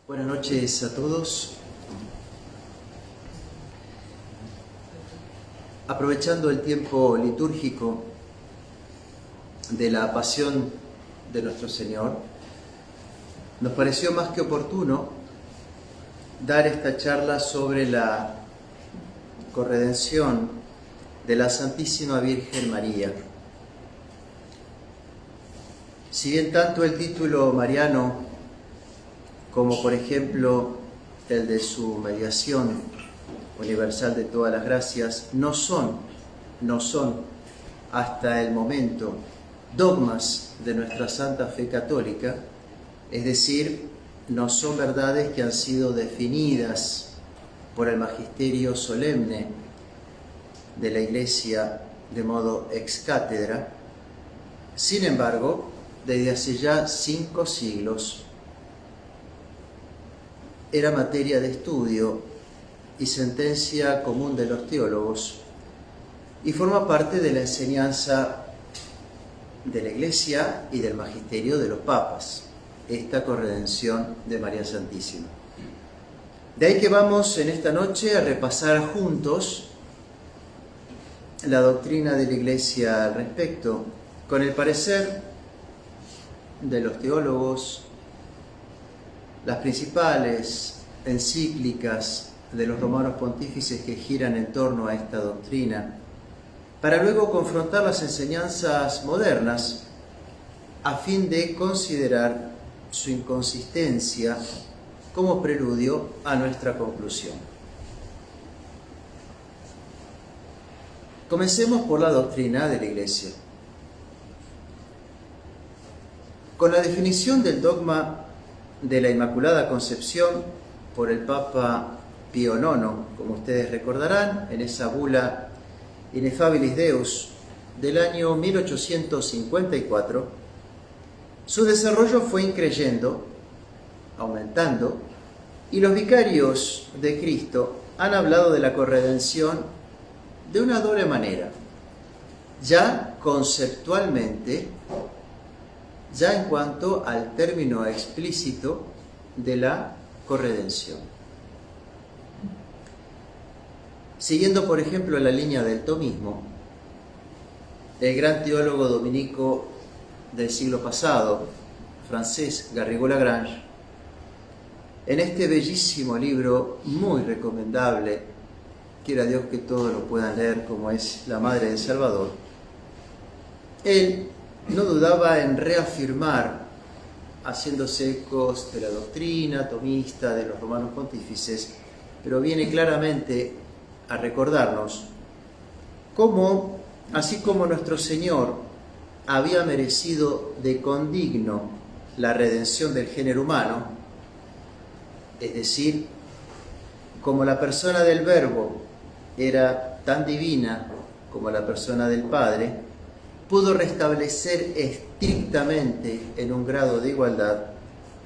Buenas noches a todos. Aprovechando el tiempo litúrgico de la pasión de nuestro Señor, nos pareció más que oportuno dar esta charla sobre la corredención de la Santísima Virgen María. Si bien tanto el título mariano como por ejemplo el de su mediación universal de todas las gracias, no son hasta el momento dogmas de nuestra Santa Fe Católica, es decir, no son verdades que han sido definidas por el magisterio solemne de la Iglesia de modo ex cátedra. Sin embargo, desde hace ya 5 siglos, era materia de estudio y sentencia común de los teólogos y forma parte de la enseñanza de la Iglesia y del magisterio de los papas, esta corredención de María Santísima. De ahí que vamos en esta noche a repasar juntos la doctrina de la Iglesia al respecto, con el parecer de los teólogos, las principales encíclicas de los romanos pontífices que giran en torno a esta doctrina, para luego confrontar las enseñanzas modernas a fin de considerar su inconsistencia como preludio a nuestra conclusión. Comencemos por la doctrina de la Iglesia. Con la definición del dogma de la Inmaculada Concepción por el Papa Pío IX, como ustedes recordarán, en esa bula Ineffabilis Deus del año 1854, su desarrollo fue increyendo, aumentando, y los vicarios de Cristo han hablado de la corredención de una doble manera, ya conceptualmente, ya en cuanto al término explícito de la corredención. Siguiendo, por ejemplo, la línea del tomismo, el gran teólogo dominico del siglo pasado, francés Garrigou-Lagrange, en este bellísimo libro, muy recomendable, quiera Dios que todos lo puedan leer, como es La Madre del Salvador, él no dudaba en reafirmar, haciéndose ecos de la doctrina tomista de los romanos pontífices, pero viene claramente a recordarnos cómo, así como nuestro Señor había merecido de condigno la redención del género humano, es decir, como la persona del Verbo era tan divina como la persona del Padre, pudo restablecer estrictamente en un grado de igualdad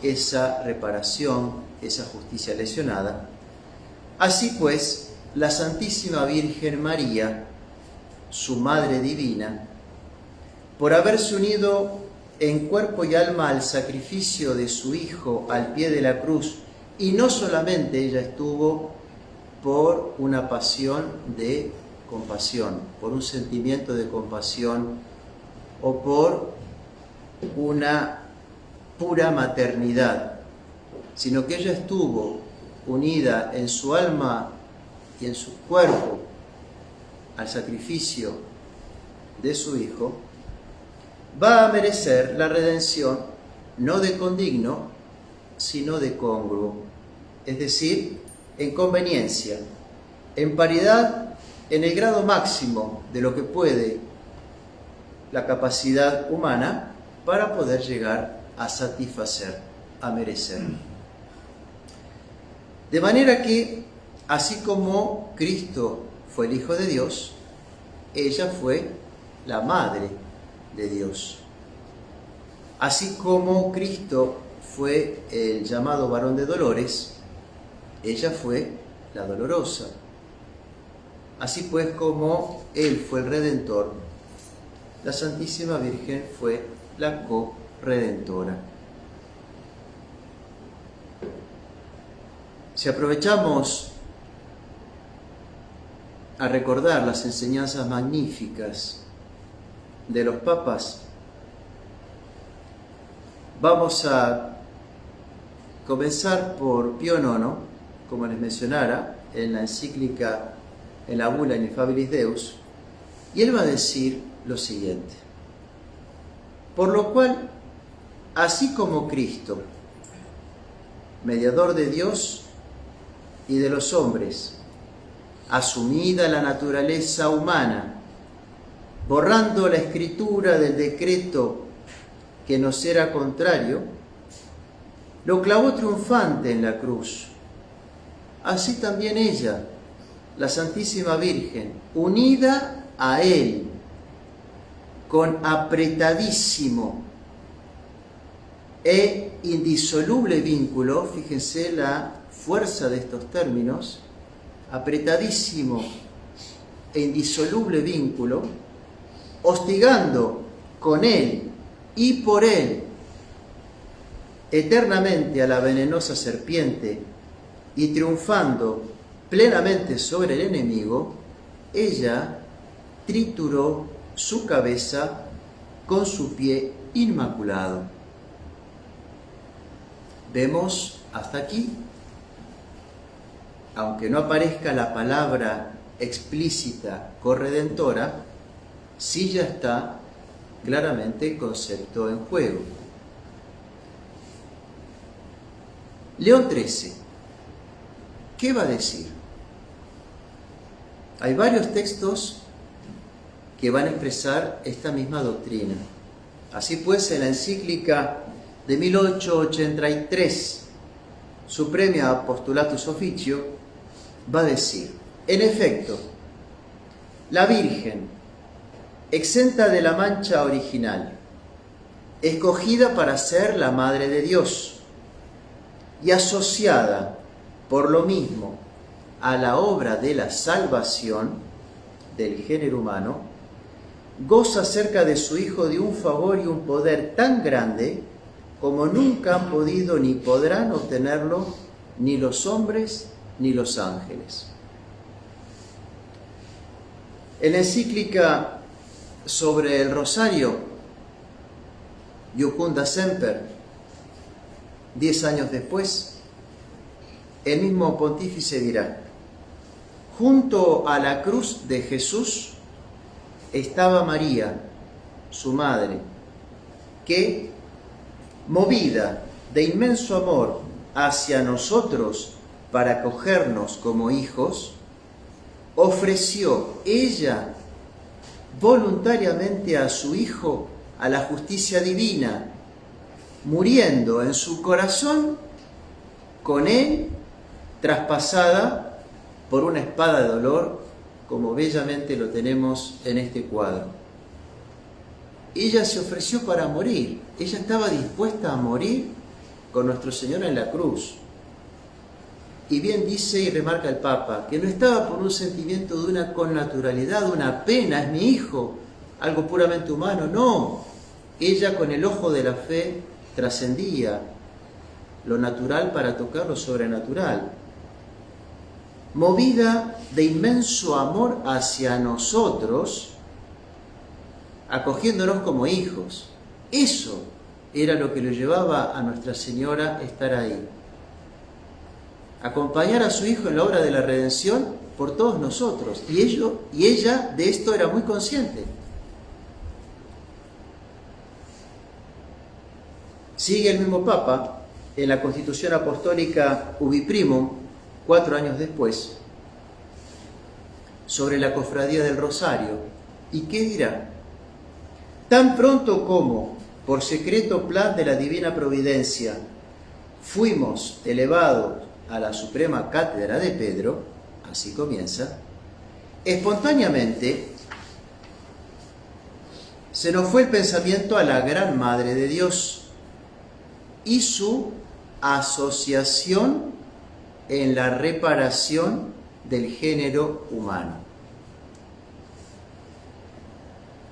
esa reparación, esa justicia lesionada. Así pues, la Santísima Virgen María, su Madre Divina, por haberse unido en cuerpo y alma al sacrificio de su Hijo al pie de la cruz, y no solamente ella estuvo por una pasión de compasión, por un sentimiento de compasión, o por una pura maternidad, sino que ella estuvo unida en su alma y en su cuerpo al sacrificio de su Hijo, va a merecer la redención no de condigno, sino de congruo, es decir, en conveniencia, en paridad, en el grado máximo de lo que puede la capacidad humana para poder llegar a satisfacer, a merecer. De manera que, así como Cristo fue el Hijo de Dios, ella fue la Madre de Dios. Así como Cristo fue el llamado varón de dolores, ella fue la dolorosa. Así pues, como Él fue el Redentor, la Santísima Virgen fue la co-redentora. Si aprovechamos a recordar las enseñanzas magníficas de los papas, vamos a comenzar por Pío IX, como les mencionara, en la encíclica, en la bula Ineffabilis Deus, y él va a decir lo siguiente: por lo cual, así como Cristo, mediador de Dios y de los hombres, asumida la naturaleza humana, borrando la escritura del decreto que nos era contrario, lo clavó triunfante en la cruz. Así también ella, la Santísima Virgen, unida a Él, con apretadísimo e indisoluble vínculo, fíjense la fuerza de estos términos, apretadísimo e indisoluble vínculo, hostigando con Él y por Él eternamente a la venenosa serpiente y triunfando plenamente sobre el enemigo, ella trituró su cabeza con su pie inmaculado. Vemos hasta aquí, aunque no aparezca la palabra explícita corredentora, sí ya está claramente el concepto en juego. León XIII, ¿qué va a decir? Hay varios textos que van a expresar esta misma doctrina. Así pues, en la encíclica de 1883, Supremia Apostolatus Officio, va a decir: en efecto, la Virgen, exenta de la mancha original, escogida para ser la Madre de Dios y asociada por lo mismo a la obra de la salvación del género humano, goza cerca de su Hijo de un favor y un poder tan grande como nunca han podido ni podrán obtenerlo ni los hombres ni los ángeles. En la encíclica sobre el Rosario, Iucunda Semper, 10 años después, el mismo pontífice dirá: junto a la cruz de Jesús estaba María, su madre, que, movida de inmenso amor hacia nosotros para acogernos como hijos, ofreció ella voluntariamente a su Hijo a la justicia divina, muriendo en su corazón con él traspasada por una espada de dolor, como bellamente lo tenemos en este cuadro. Ella se ofreció para morir, ella estaba dispuesta a morir con nuestro Señor en la cruz. Y bien dice y remarca el Papa, que no estaba por un sentimiento de una connaturalidad, una pena, es mi hijo, algo puramente humano, no. Ella con el ojo de la fe trascendía lo natural para tocar lo sobrenatural. Movida de inmenso amor hacia nosotros, acogiéndonos como hijos. Eso era lo que le llevaba a Nuestra Señora a estar ahí. Acompañar a su Hijo en la obra de la redención por todos nosotros. Y ella de esto era muy consciente. Sigue el mismo Papa en la Constitución Apostólica Ubi Primum, 4 años después, sobre la Cofradía del Rosario. ¿Y qué dirá? Tan pronto como, por secreto plan de la divina providencia, fuimos elevados a la suprema cátedra de Pedro, así comienza, espontáneamente se nos fue el pensamiento a la Gran Madre de Dios y su asociación en la reparación del género humano.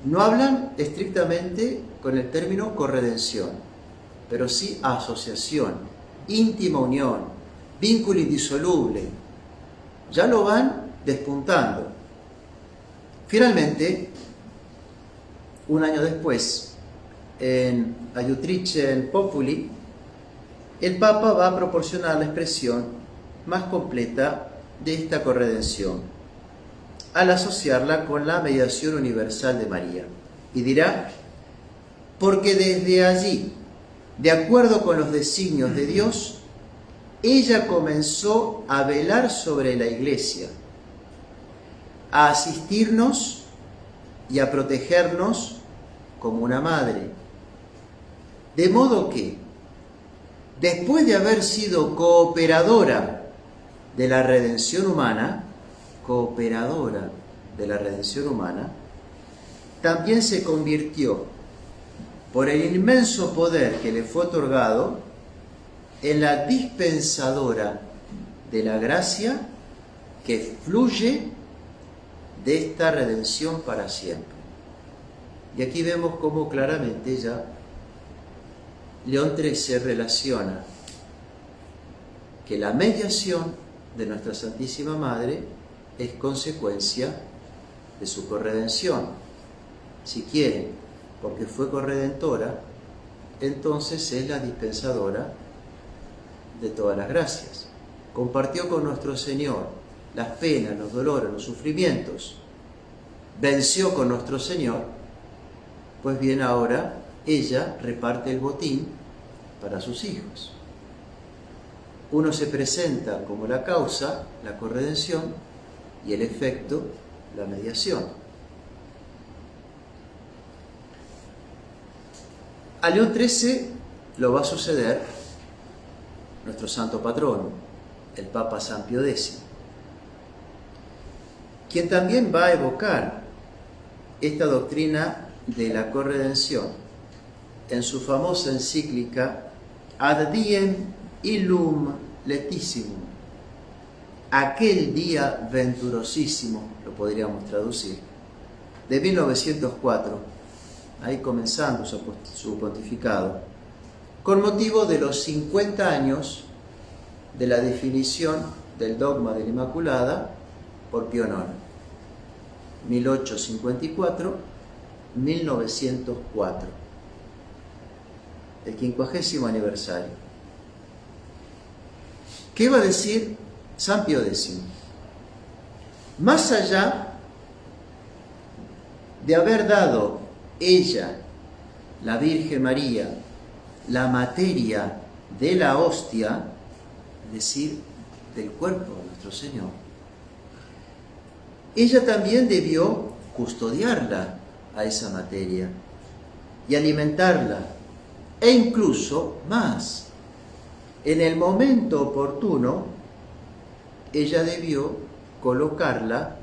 No hablan estrictamente con el término corredención, pero sí asociación, íntima unión, vínculo indisoluble. Ya lo van despuntando. Finalmente, un año después, en Aiutrice Populi, el Papa va a proporcionar la expresión más completa de esta corredención, al asociarla con la mediación universal de María. Y dirá, porque desde allí, de acuerdo con los designios de Dios, ella comenzó a velar sobre la Iglesia, a asistirnos y a protegernos como una madre. De modo que, después de haber sido cooperadora de la redención humana, también se convirtió, por el inmenso poder que le fue otorgado, en la dispensadora de la gracia que fluye de esta redención para siempre. Y aquí vemos cómo claramente ya León XIII relaciona que la mediación de nuestra Santísima Madre es consecuencia de su corredención. Si quiere, porque fue corredentora, entonces es la dispensadora de todas las gracias. Compartió con nuestro Señor las penas, los dolores, los sufrimientos. Venció con nuestro Señor, pues bien ahora ella reparte el botín para sus hijos. Uno se presenta como la causa, la corredención, y el efecto, la mediación. A León XIII lo va a suceder nuestro santo patrono, el Papa San Pío X, quien también va a evocar esta doctrina de la corredención en su famosa encíclica Ad Diem Illum Letissimum, aquel día venturosísimo, lo podríamos traducir, de 1904, ahí comenzando su pontificado, con motivo de los 50 años de la definición del dogma de la Inmaculada por Pío IX, 1854-1904, el 50º aniversario. ¿Qué va a decir San Pío X? Más allá de haber dado ella, la Virgen María, la materia de la hostia, es decir, del cuerpo de nuestro Señor, ella también debió custodiarla a esa materia y alimentarla, e incluso más, en el momento oportuno, ella debió colocarla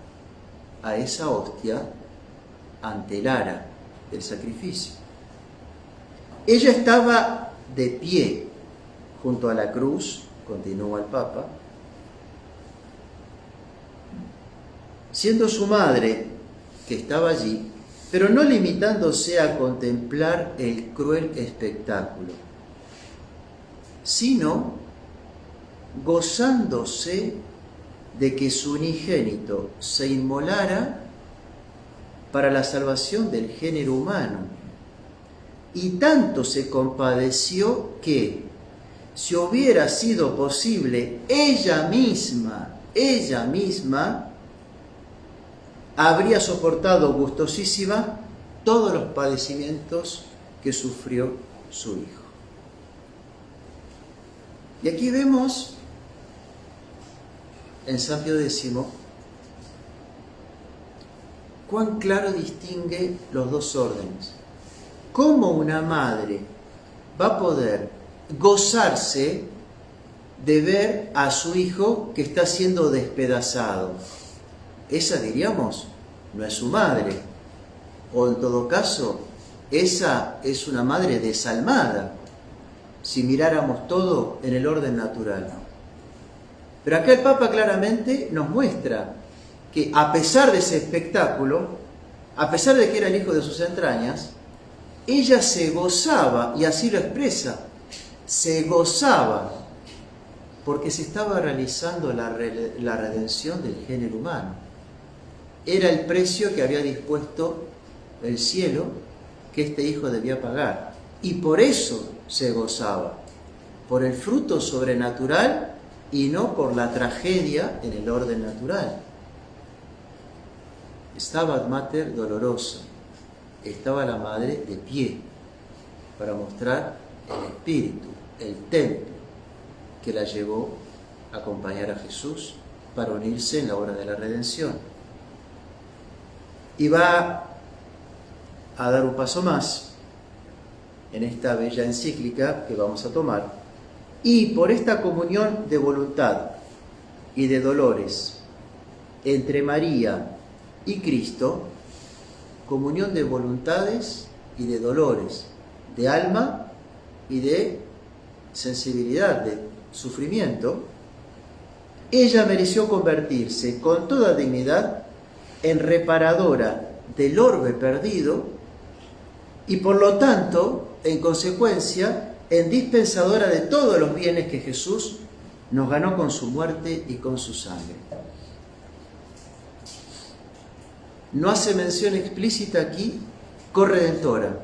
a esa hostia ante el ara del sacrificio. Ella estaba de pie junto a la cruz, continúa el Papa, siendo su madre que estaba allí, pero no limitándose a contemplar el cruel espectáculo, sino gozándose de que su unigénito se inmolara para la salvación del género humano. Y tanto se compadeció que, si hubiera sido posible, ella misma, habría soportado gustosísima todos los padecimientos que sufrió su hijo. Y aquí vemos en San Pío X cuán claro distingue los dos órdenes. ¿Cómo una madre va a poder gozarse de ver a su hijo que está siendo despedazado? Esa, diríamos, no es su madre. O en todo caso, esa es una madre desalmada, si miráramos todo en el orden natural. Pero acá el Papa claramente nos muestra que a pesar de ese espectáculo, a pesar de que era el hijo de sus entrañas, ella se gozaba, y así lo expresa, se gozaba porque se estaba realizando la redención del género humano. Era el precio que había dispuesto el cielo que este hijo debía pagar. Y por eso se gozaba, por el fruto sobrenatural y no por la tragedia en el orden natural. Stabat Mater dolorosa. Estaba la madre de pie para mostrar el espíritu, el templo que la llevó a acompañar a Jesús para unirse en la obra de la redención. Y va a dar un paso más en esta bella encíclica que vamos a tomar. Y por esta comunión de voluntad y de dolores entre María y Cristo, comunión de voluntades y de dolores, de alma y de sensibilidad, de sufrimiento, ella mereció convertirse con toda dignidad en reparadora del orbe perdido y por lo tanto, en consecuencia, en dispensadora de todos los bienes que Jesús nos ganó con su muerte y con su sangre. No hace mención explícita aquí corredentora,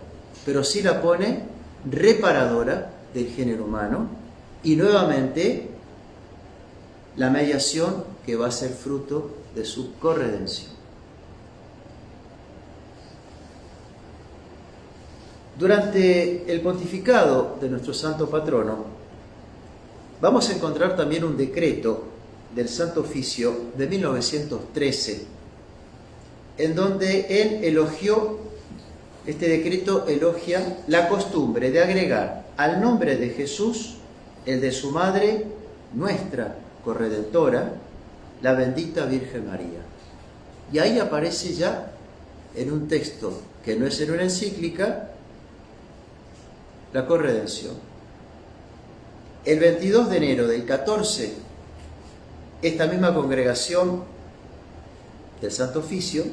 pero sí la pone reparadora del género humano y nuevamente la mediación que va a ser fruto de su corredención. Durante el pontificado de nuestro santo patrono, vamos a encontrar también un decreto del Santo Oficio de 1913, en donde él elogió, este decreto elogia la costumbre de agregar al nombre de Jesús el de su madre, nuestra corredentora, la bendita Virgen María. Y ahí aparece ya en un texto que no es en una encíclica, la corredención. El 22 de enero del 14, esta misma congregación del Santo Oficio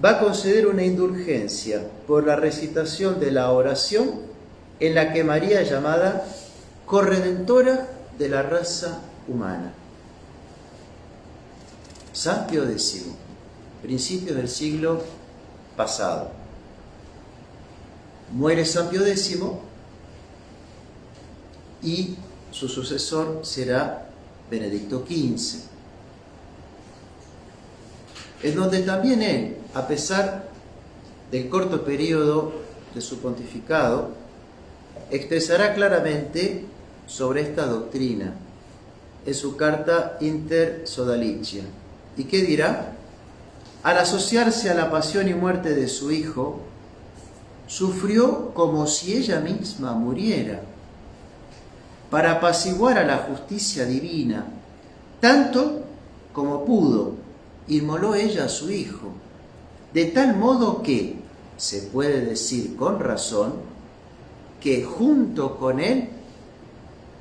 va a conceder una indulgencia por la recitación de la oración en la que María es llamada corredentora de la raza humana. San Pío X, principios del siglo pasado. Muere San Pío X y su sucesor será Benedicto XV, en donde también él, a pesar del corto periodo de su pontificado, expresará claramente sobre esta doctrina en su carta Inter Sodalicia. ¿Y qué dirá? Al asociarse a la pasión y muerte de su hijo, sufrió como si ella misma muriera, para apaciguar a la justicia divina, tanto como pudo, inmoló ella a su hijo, de tal modo que, se puede decir con razón, que junto con él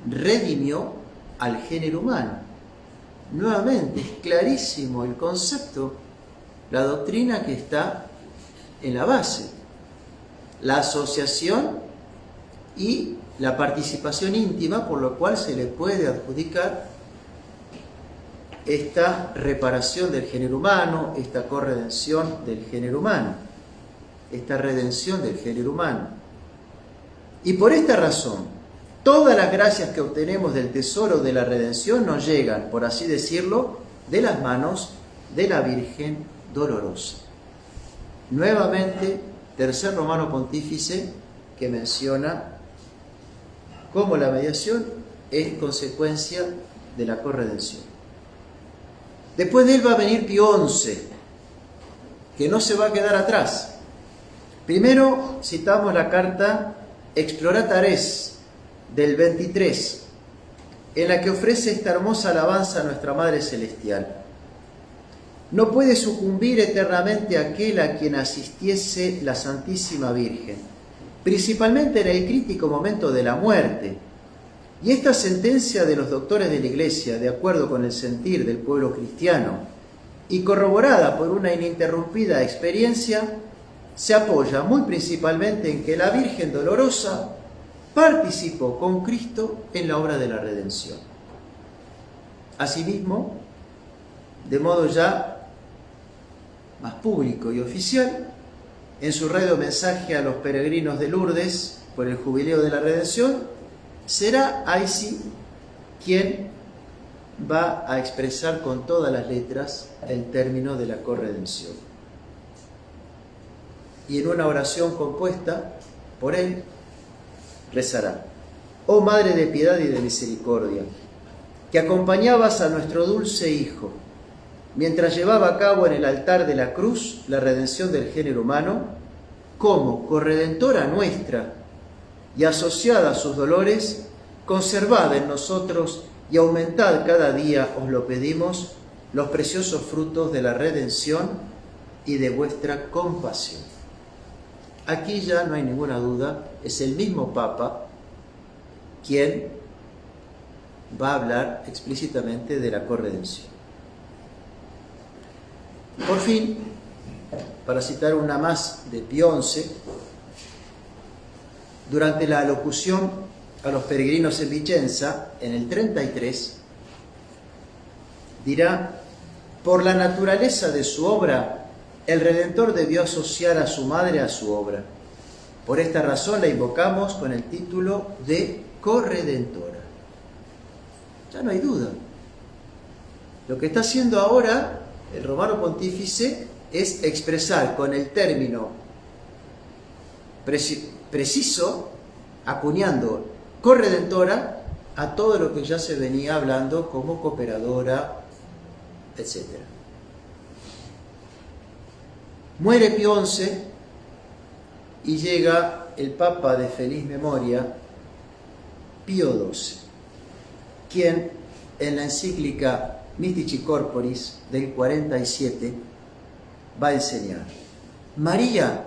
redimió al género humano. Nuevamente, es clarísimo el concepto, la doctrina que está en la base, la asociación y la participación íntima, por lo cual se le puede adjudicar esta reparación del género humano, esta corredención del género humano, esta redención del género humano. Y por esta razón, todas las gracias que obtenemos del tesoro de la redención nos llegan, por así decirlo, de las manos de la Virgen Dolorosa. Nuevamente, tercer romano pontífice que menciona cómo la mediación es consecuencia de la corredención. Después de él va a venir Pío XI, que no se va a quedar atrás. Primero citamos la carta Explorata Res del 23, en la que ofrece esta hermosa alabanza a nuestra Madre Celestial. No puede sucumbir eternamente aquel a quien asistiese la Santísima Virgen, principalmente en el crítico momento de la muerte. Y esta sentencia de los doctores de la Iglesia, de acuerdo con el sentir del pueblo cristiano y corroborada por una ininterrumpida experiencia, se apoya muy principalmente en que la Virgen Dolorosa participó con Cristo en la obra de la redención. Asimismo, de modo ya más público y oficial, en su radio mensaje a los peregrinos de Lourdes por el Jubileo de la Redención, será ahí sí quien va a expresar con todas las letras el término de la corredención. Y en una oración compuesta por él, rezará: Oh Madre de piedad y de misericordia, que acompañabas a nuestro dulce Hijo, mientras llevaba a cabo en el altar de la cruz la redención del género humano, como corredentora nuestra y asociada a sus dolores, conservad en nosotros y aumentad cada día, os lo pedimos, los preciosos frutos de la redención y de vuestra compasión. Aquí ya no hay ninguna duda, es el mismo Papa quien va a hablar explícitamente de la corredención. Por fin, para citar una más de Pío XI, durante la alocución a los peregrinos en Vicenza, en el 33, dirá: por la naturaleza de su obra, el Redentor debió asociar a su madre a su obra. Por esta razón la invocamos con el título de corredentora. Ya no hay duda. Lo que está haciendo ahora el romano pontífice es expresar con el término preciso, acuñando corredentora a todo lo que ya se venía hablando como cooperadora, etc. Muere Pío XI y llega el Papa de feliz memoria, Pío XII, quien en la encíclica Mystici Corporis del 47 va a enseñar: María,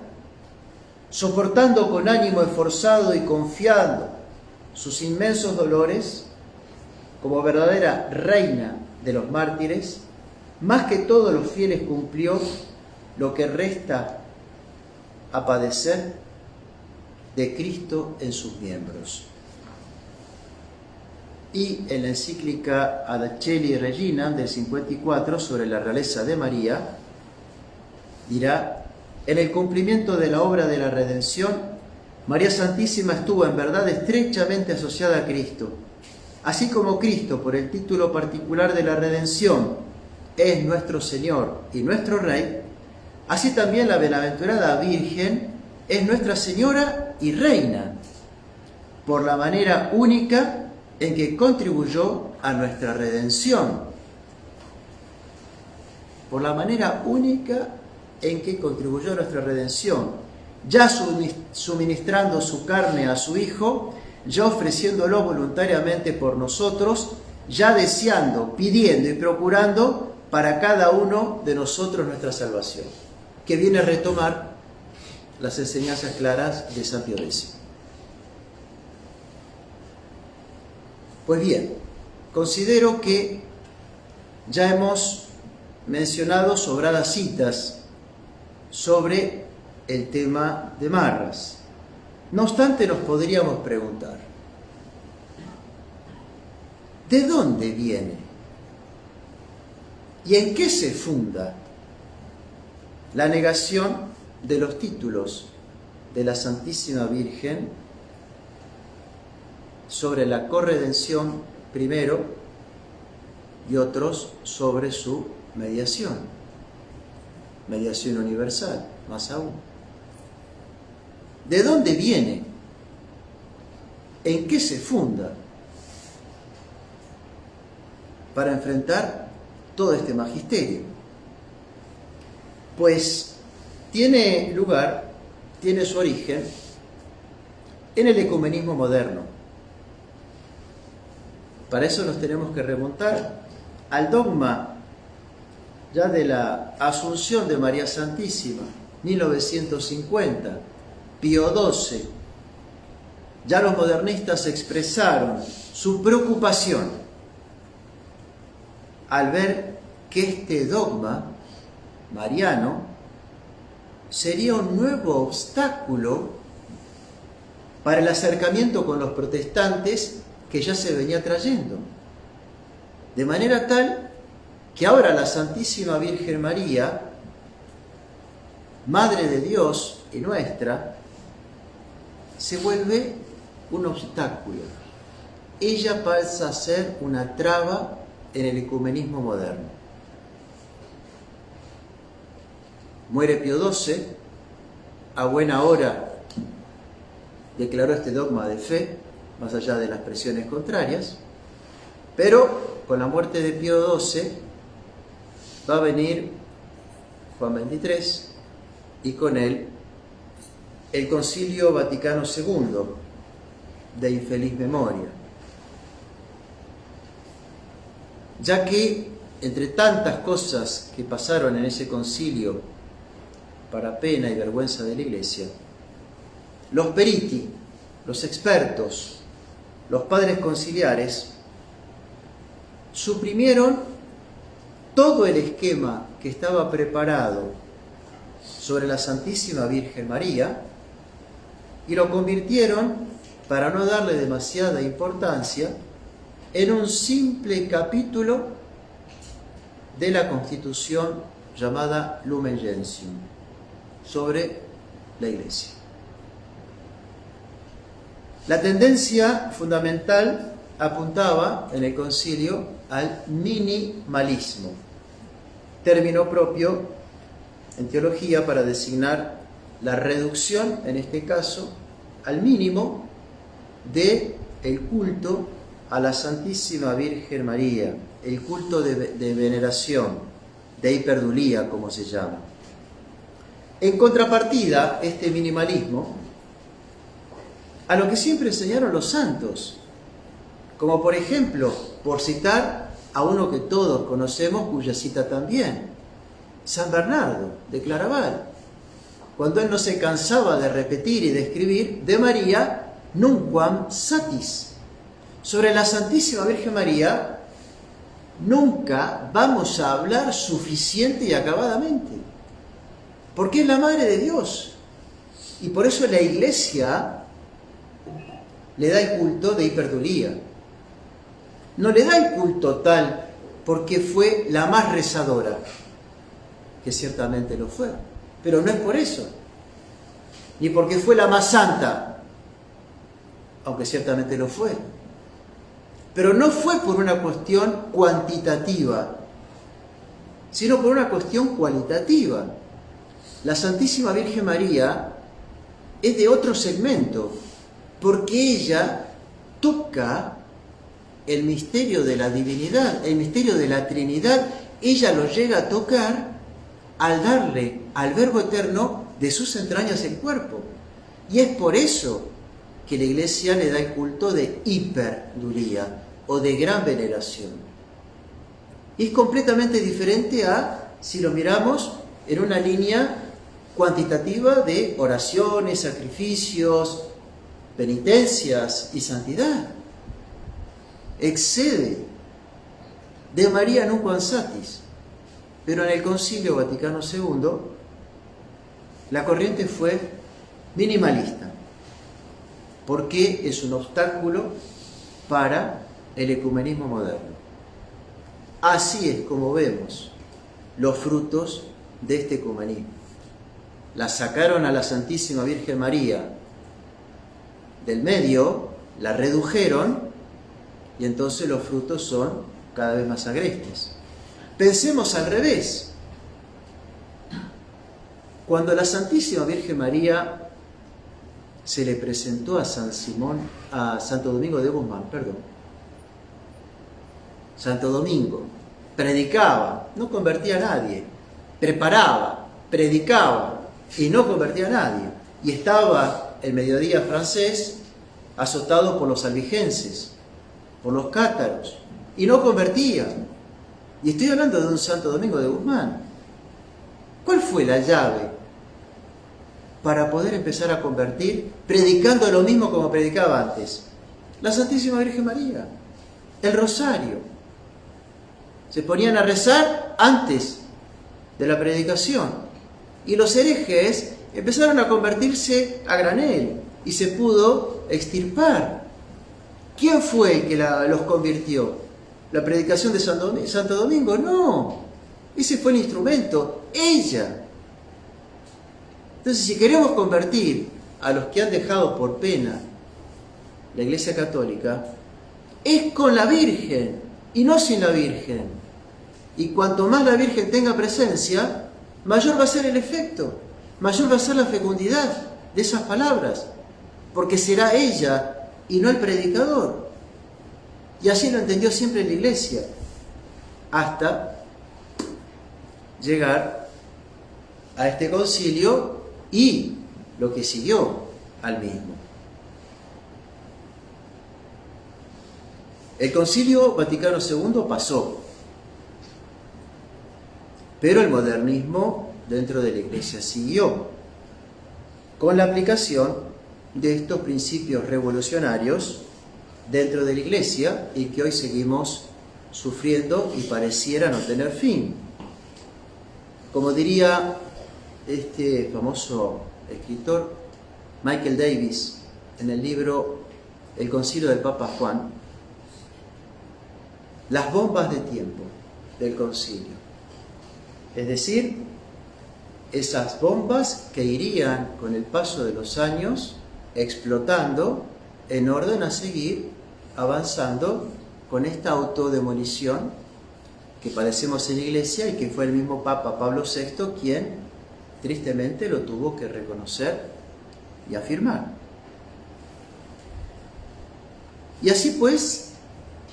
soportando con ánimo esforzado y confiando sus inmensos dolores, como verdadera reina de los mártires, más que todos los fieles cumplió lo que resta a padecer de Cristo en sus miembros. Y en la encíclica Ad Aeceli Reginam del 54 sobre la realeza de María, dirá: en el cumplimiento de la obra de la redención, María Santísima estuvo en verdad estrechamente asociada a Cristo, así como Cristo, por el título particular de la redención, es nuestro Señor y nuestro Rey, así también la bienaventurada Virgen es Nuestra Señora y Reina, por la manera única en que contribuyó a nuestra redención. Por la manera única en que contribuyó a nuestra redención, ya suministrando su carne a su Hijo, ya ofreciéndolo voluntariamente por nosotros, ya deseando, pidiendo y procurando para cada uno de nosotros nuestra salvación, que viene a retomar las enseñanzas claras de San Pío X. Pues bien, considero que ya hemos mencionado sobradas citas sobre el tema de Marras. No obstante, nos podríamos preguntar: ¿de dónde viene? ¿Y en qué se funda la negación de los títulos de la Santísima Virgen sobre la corredención primero y otros sobre su mediación universal, más aún? ¿De dónde viene? ¿En qué se funda para enfrentar todo este magisterio? Pues tiene lugar, tiene su origen en el ecumenismo moderno. Para eso nos tenemos que remontar al dogma ya de la Asunción de María Santísima, 1950, Pío XII. Ya los modernistas expresaron su preocupación al ver que este dogma mariano sería un nuevo obstáculo para el acercamiento con los protestantes que ya se venía trayendo. De manera tal que ahora la Santísima Virgen María, Madre de Dios y nuestra, se vuelve un obstáculo. Ella pasa a ser una traba en el ecumenismo moderno. Muere Pío XII, a buena hora declaró este dogma de fe, más allá de las presiones contrarias, pero con la muerte de Pío XII va a venir Juan XXIII y con él el Concilio Vaticano II, de infeliz memoria, ya que entre tantas cosas que pasaron en ese concilio para pena y vergüenza de la Iglesia, los periti, los expertos, los padres conciliares, suprimieron todo el esquema que estaba preparado sobre la Santísima Virgen María y lo convirtieron, para no darle demasiada importancia, en un simple capítulo de la Constitución llamada Lumen Gentium sobre la Iglesia. La tendencia fundamental apuntaba en el concilio al minimalismo, término propio en teología para designar la reducción, en este caso, al mínimo del culto a la Santísima Virgen María, el culto de veneración, de hiperdulía, como se llama. En contrapartida, este minimalismo, a lo que siempre enseñaron los santos, como por ejemplo, por citar a uno que todos conocemos, cuya cita también, San Bernardo de Claraval, cuando él no se cansaba de repetir y de escribir, de María nunquam satis. Sobre la Santísima Virgen María nunca vamos a hablar suficiente y acabadamente, porque es la Madre de Dios. Y por eso la Iglesia le da el culto de hiperdulía. No le da el culto tal porque fue la más rezadora, que ciertamente lo fue, pero no es por eso, ni porque fue la más santa, aunque ciertamente lo fue, pero no fue por una cuestión cuantitativa, sino por una cuestión cualitativa. La Santísima Virgen María es de otro segmento, porque ella toca el misterio de la divinidad, el misterio de la Trinidad. Ella lo llega a tocar al darle al Verbo Eterno de sus entrañas el cuerpo. Y es por eso que la Iglesia le da el culto de hiperdulía o de gran veneración. Y es completamente diferente a si lo miramos en una línea cuantitativa de oraciones, sacrificios, penitencias y santidad. Excede de María nunquam satis. Pero en el Concilio Vaticano II la corriente fue minimalista, porque es un obstáculo para el ecumenismo moderno. Así es como vemos los frutos de este ecumenismo. La sacaron a la Santísima Virgen María del medio, la redujeron, y entonces los frutos son cada vez más agrestes. Pensemos al revés. Cuando la Santísima Virgen María se le presentó a Santo Domingo de Guzmán, Santo Domingo predicaba, no convertía a nadie, preparaba, predicaba y no convertía a nadie. Y estaba el mediodía francés azotado por los albigenses, por los cátaros, y no convertía. Y estoy hablando de un Santo Domingo de Guzmán. ¿Cuál fue la llave para poder empezar a convertir predicando lo mismo como predicaba antes? La Santísima Virgen María, el rosario. Se ponían a rezar antes de la predicación. Y los herejes empezaron a convertirse a granel y se pudo extirpar. ¿Quién fue el que los convirtió? la predicación de Santo Domingo, no. Ese fue el instrumento, ella. Entonces, si queremos convertir a los que han dejado por pena la Iglesia Católica, es con la Virgen y no sin la Virgen. Y cuanto más la Virgen tenga presencia, mayor va a ser el efecto, mayor va a ser la fecundidad de esas palabras, porque será ella y no el predicador. Y así lo entendió siempre la Iglesia, hasta llegar a este concilio y lo que siguió al mismo. El Concilio Vaticano II pasó, pero el modernismo dentro de la Iglesia siguió, con la aplicación de estos principios revolucionarios dentro de la Iglesia y que hoy seguimos sufriendo y pareciera no tener fin. Como diría este famoso escritor Michael Davis en el libro El Concilio del Papa Juan, las bombas de tiempo del concilio, es decir, esas bombas que irían con el paso de los años explotando en orden a seguir avanzando con esta autodemolición que padecemos en la Iglesia y que fue el mismo Papa Pablo VI quien tristemente lo tuvo que reconocer y afirmar. Y así pues,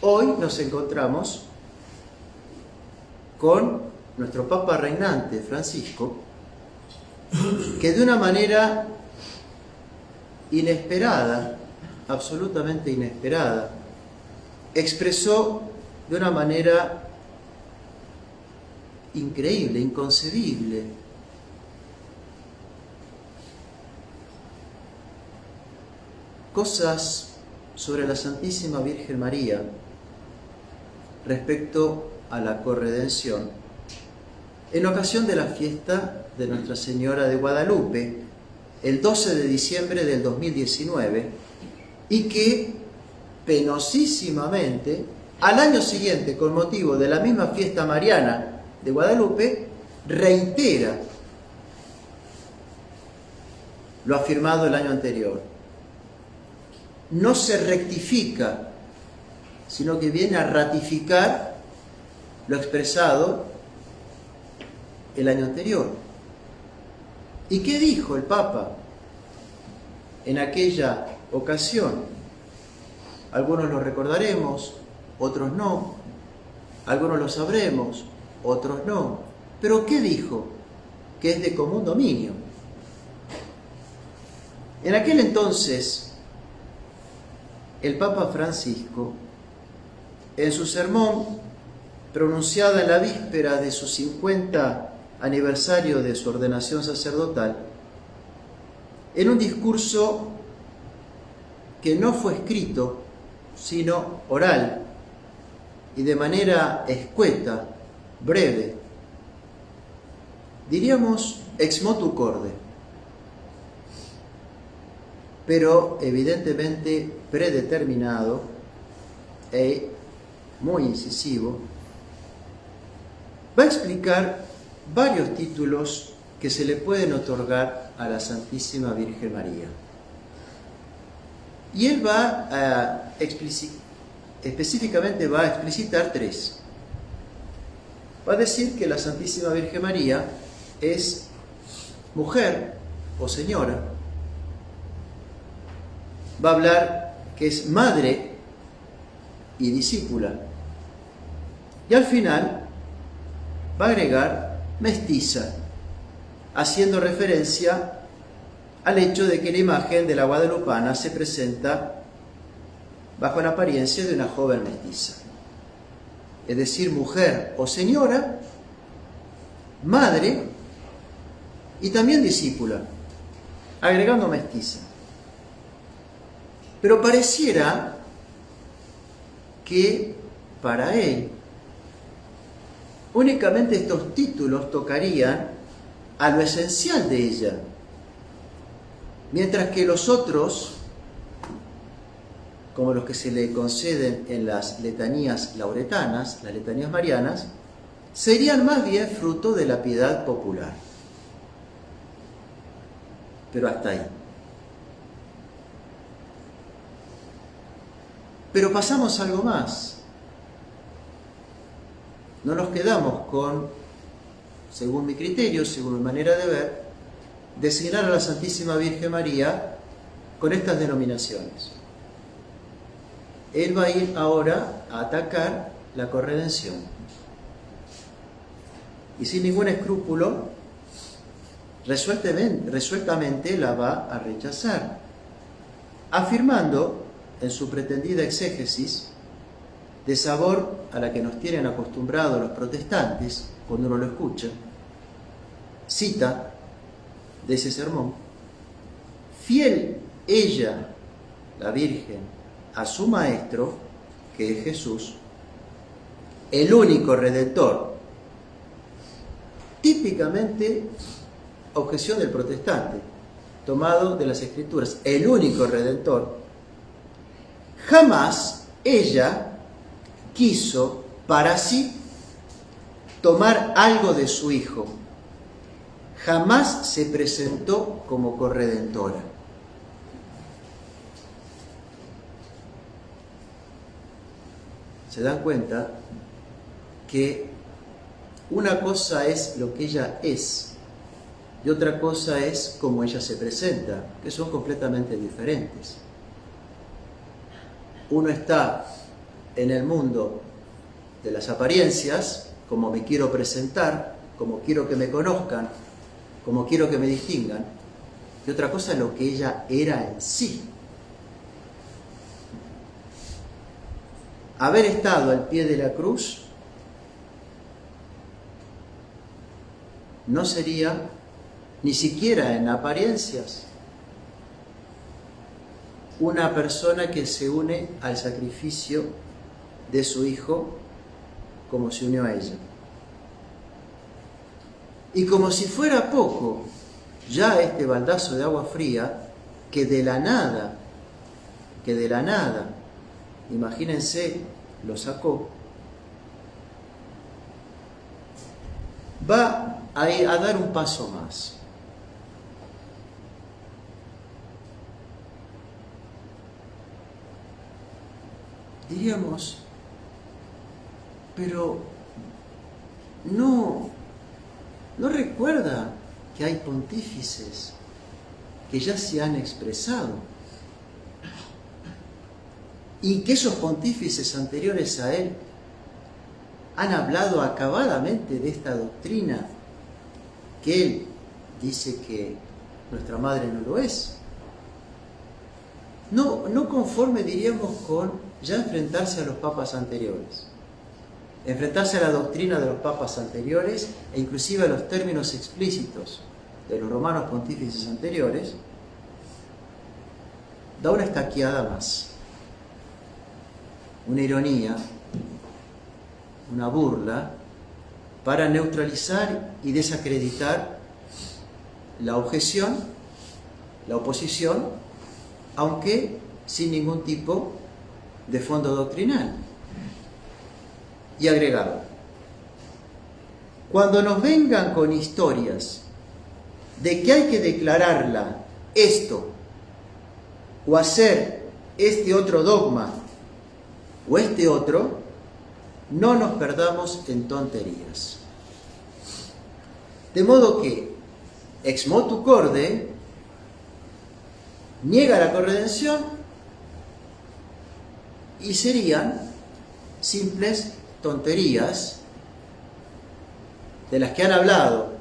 hoy nos encontramos con nuestro Papa reinante, Francisco, que de una manera inesperada, absolutamente inesperada, expresó de una manera increíble, inconcebible, cosas sobre la Santísima Virgen María respecto a la corredención en ocasión de la fiesta de Nuestra Señora de Guadalupe, el 12 de diciembre del 2019, y que penosísimamente al año siguiente, con motivo de la misma fiesta mariana de Guadalupe, reitera lo afirmado el año anterior. No se rectifica, sino que viene a ratificar lo expresado el año anterior. ¿Y qué dijo el Papa en aquella ocasión? Algunos lo recordaremos, otros no. Algunos lo sabremos, otros no. ¿Pero qué dijo? Que es de común dominio. En aquel entonces, el Papa Francisco, en su sermón pronunciado en la víspera de su 50 aniversario de su ordenación sacerdotal, en un discurso que no fue escrito, sino oral, y de manera escueta, breve, diríamos ex motu corde, pero evidentemente predeterminado e muy incisivo, va a explicar varios títulos que se le pueden otorgar a la Santísima Virgen María. Y él va a específicamente va a explicitar tres. Va a decir que la Santísima Virgen María es mujer o señora. Va a hablar que es madre y discípula. Y al final va a agregar mestiza, haciendo referencia al hecho de que la imagen de la guadalupana se presenta bajo la apariencia de una joven mestiza. Es decir, mujer o señora, madre y también discípula, agregando mestiza. Pero pareciera que para él únicamente estos títulos tocarían a lo esencial de ella, mientras que los otros, como los que se le conceden en las letanías lauretanas, las letanías marianas, serían más bien fruto de la piedad popular. Pero hasta ahí. Pero pasamos a algo más. No nos quedamos con, según mi criterio, según mi manera de ver, designar a la Santísima Virgen María con estas denominaciones. Él va a ir ahora a atacar la corredención. Y sin ningún escrúpulo, resueltamente la va a rechazar, afirmando en su pretendida exégesis, de sabor a la que nos tienen acostumbrados los protestantes cuando uno lo escucha, cita de ese sermón: fiel ella, la Virgen, a su Maestro, que es Jesús, el único Redentor. Típicamente, objeción del protestante, tomado de las Escrituras, el único Redentor. Jamás ella quiso para sí tomar algo de su Hijo. Jamás se presentó como corredentora. ¿Se dan cuenta que una cosa es lo que ella es y otra cosa es cómo ella se presenta, que son completamente diferentes? Uno está en el mundo de las apariencias, como me quiero presentar, como quiero que me conozcan, como quiero que me distingan, y otra cosa es lo que ella era en sí. Haber estado al pie de la cruz no sería ni siquiera en apariencias una persona que se une al sacrificio de su Hijo como se unió a ella. Y como si fuera poco, ya este baldazo de agua fría que de la nada, imagínense, lo sacó, va a dar un paso más. Diríamos, pero no recuerda que hay pontífices que ya se han expresado y que esos pontífices anteriores a él han hablado acabadamente de esta doctrina que él dice que nuestra madre no lo es. No conforme, diríamos, con ya enfrentarse a los papas anteriores, enfrentarse a la doctrina de los papas anteriores e inclusive a los términos explícitos de los romanos pontífices anteriores, da una estaqueada más, una ironía, una burla, para neutralizar y desacreditar la objeción, la oposición, aunque sin ningún tipo de fondo doctrinal. Y agregado: cuando nos vengan con historias de que hay que declararla esto, o hacer este otro dogma, o este otro, no nos perdamos en tonterías. De modo que, ex motu corde, niega la corredención y serían simples tonterías de las que han hablado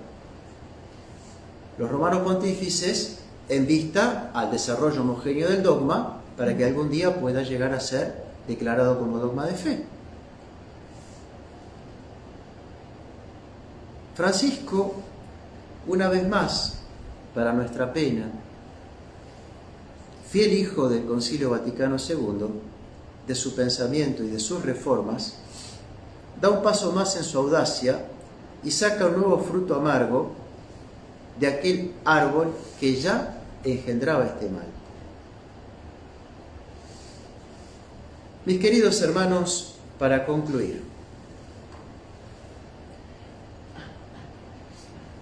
los romanos pontífices en vista al desarrollo homogéneo del dogma para que algún día pueda llegar a ser declarado como dogma de fe. Francisco, una vez más, para nuestra pena, fiel hijo del Concilio Vaticano II, de su pensamiento y de sus reformas, da un paso más en su audacia y saca un nuevo fruto amargo de aquel árbol que ya engendraba este mal. Mis queridos hermanos, para concluir,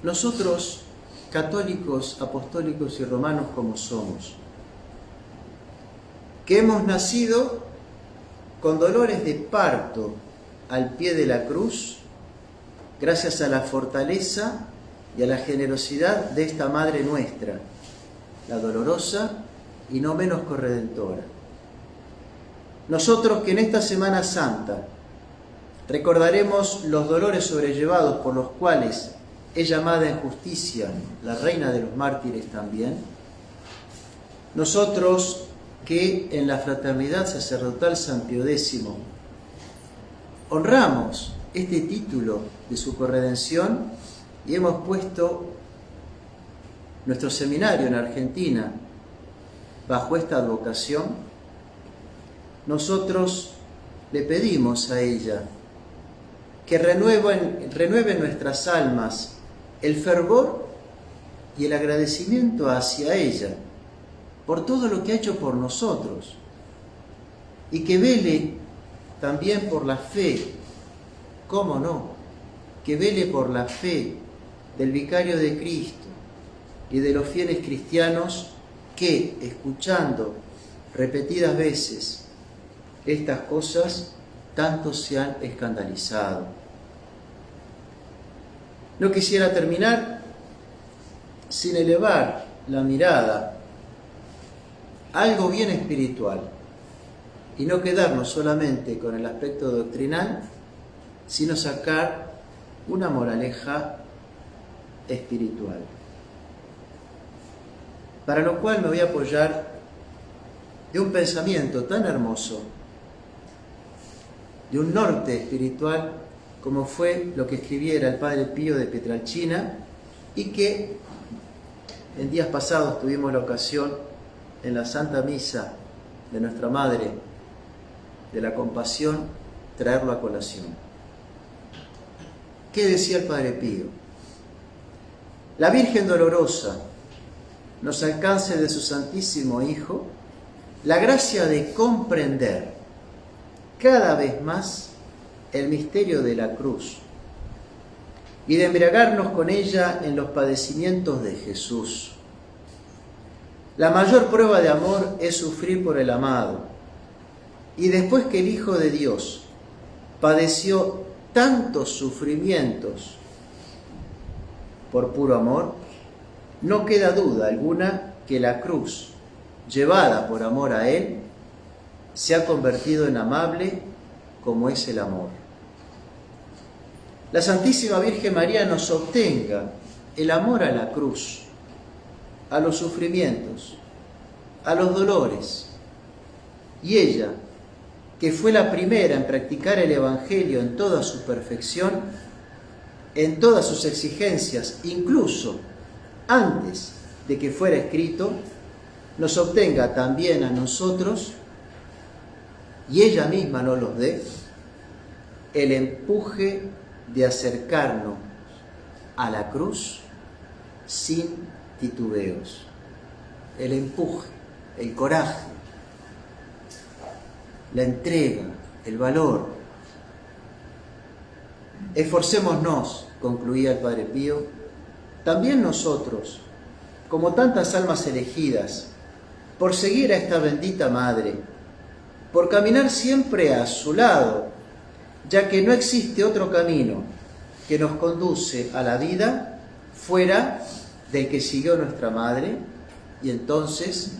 nosotros, católicos, apostólicos y romanos como somos, que hemos nacido con dolores de parto al pie de la cruz, gracias a la fortaleza y a la generosidad de esta Madre nuestra, la dolorosa y no menos corredentora. Nosotros que en esta Semana Santa recordaremos los dolores sobrellevados por los cuales es llamada en justicia la Reina de los Mártires también, nosotros que en la Fraternidad Sacerdotal San Pío X honramos este título de su corredención y hemos puesto nuestro seminario en Argentina bajo esta advocación, nosotros le pedimos a ella que renueve en nuestras almas el fervor y el agradecimiento hacia ella por todo lo que ha hecho por nosotros, y que vele también por la fe, cómo no, que vele por la fe del Vicario de Cristo y de los fieles cristianos que, escuchando repetidas veces estas cosas, tanto se han escandalizado. No quisiera terminar sin elevar la mirada a algo bien espiritual y no quedarnos solamente con el aspecto doctrinal, sino sacar una moraleja espiritual. Para lo cual me voy a apoyar de un pensamiento tan hermoso, de un norte espiritual, como fue lo que escribiera el Padre Pío de Pietrelcina, y que en días pasados tuvimos la ocasión en la Santa Misa de Nuestra Madre de la Compasión traerlo a colación. ¿Qué decía el Padre Pío? La Virgen Dolorosa nos alcance de su Santísimo Hijo la gracia de comprender cada vez más el misterio de la cruz y de embriagarnos con ella en los padecimientos de Jesús. La mayor prueba de amor es sufrir por el amado, y después que el Hijo de Dios padeció tantos sufrimientos por puro amor, no queda duda alguna que la cruz, llevada por amor a Él, se ha convertido en amable como es el amor. La Santísima Virgen María nos obtenga el amor a la cruz, a los sufrimientos, a los dolores, y ella, que fue la primera en practicar el Evangelio en toda su perfección, en todas sus exigencias, incluso antes de que fuera escrito, nos obtenga también a nosotros, y ella misma nos los dé, el empuje de acercarnos a la cruz sin titubeos. El empuje, el coraje, la entrega, el valor. Esforcémonos, concluía el Padre Pío, también nosotros, como tantas almas elegidas, por seguir a esta bendita Madre, por caminar siempre a su lado, ya que no existe otro camino que nos conduce a la vida fuera del que siguió nuestra Madre, y entonces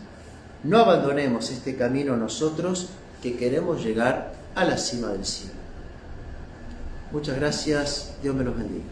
no abandonemos este camino nosotros que queremos llegar a la cima del cielo. Muchas gracias, Dios me los bendiga.